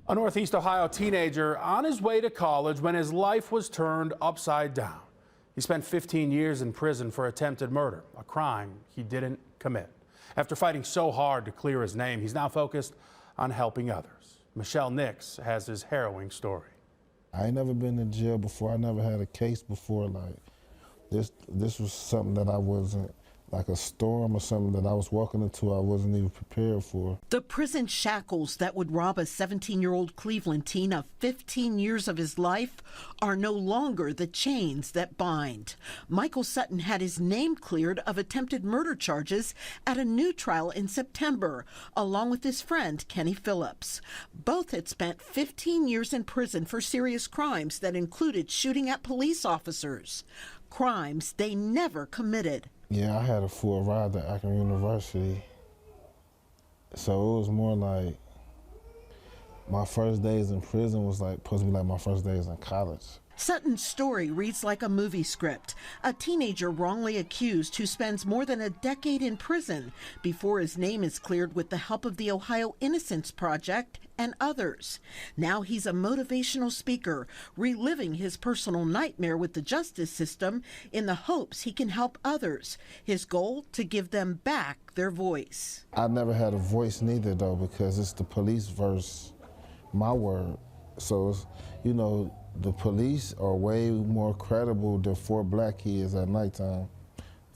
A Northeast Ohio teenager on his way to college when his life was turned upside down. He spent 15 years in prison for attempted murder, a crime he didn't commit. After fighting so hard to clear his name, he's now focused on helping others. Michelle Nix has his harrowing story. I ain't never been in jail before. I never had a case before. Like this was something that I wasn't, like a storm or something that I was walking into, I wasn't even prepared for. The prison shackles that would rob a 17-year-old Cleveland teen of 15 years of his life are no longer the chains that bind. Michael Sutton had his name cleared of attempted murder charges at a new trial in September, along with his friend Kenny Phillips. Both had spent 15 years in prison for serious crimes that included shooting at police officers, crimes they never committed. Yeah, I had a full ride to Akron University. So it was more like my first days in prison was like supposed to be like my first days in college. Sutton's story reads like a movie script. A teenager wrongly accused who spends more than a decade in prison before his name is cleared with the help of the Ohio Innocence Project and others. Now he's a motivational speaker, reliving his personal nightmare with the justice system in the hopes he can help others. His goal, to give them back their voice. I never had a voice neither though, because it's the police versus my word. So it's, you know, the police are way more credible than 4 black kids at nighttime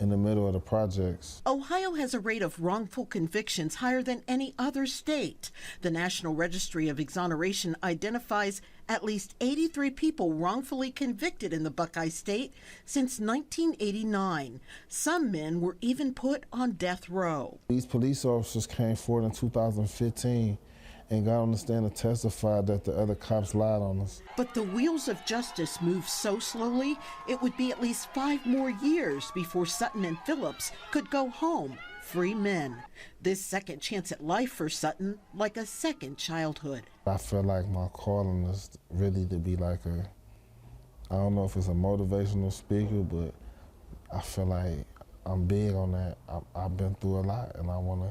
in the middle of the projects. Ohio has a rate of wrongful convictions higher than any other state. The National Registry of Exoneration identifies at least 83 people wrongfully convicted in the Buckeye State since 1989. Some men were even put on death row. These police officers came forward in 2015 and got on the stand and testified that the other cops lied on us. But the wheels of justice move so slowly, it would be at least 5 more years before Sutton and Phillips could go home, free men. This second chance at life for Sutton, like a second childhood. I feel like my calling is really to be like I don't know if it's a motivational speaker, but I feel like I'm big on that. I've been through a lot, and I want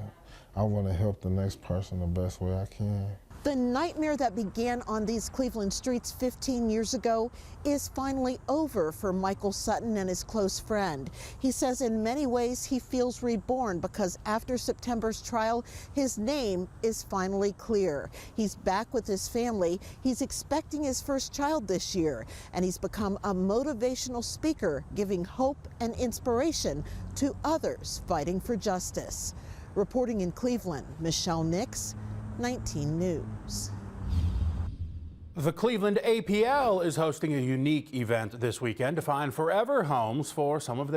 to help the next person the best way I can. The nightmare that began on these Cleveland streets 15 years ago is finally over for Michael Sutton and his close friend. He says in many ways he feels reborn because after September's trial, his name is finally clear. He's back with his family. He's expecting his first child this year, and he's become a motivational speaker, giving hope and inspiration to others fighting for justice. Reporting in Cleveland, Michelle Nix, 19 News. The Cleveland APL is hosting a unique event this weekend to find forever homes for some of their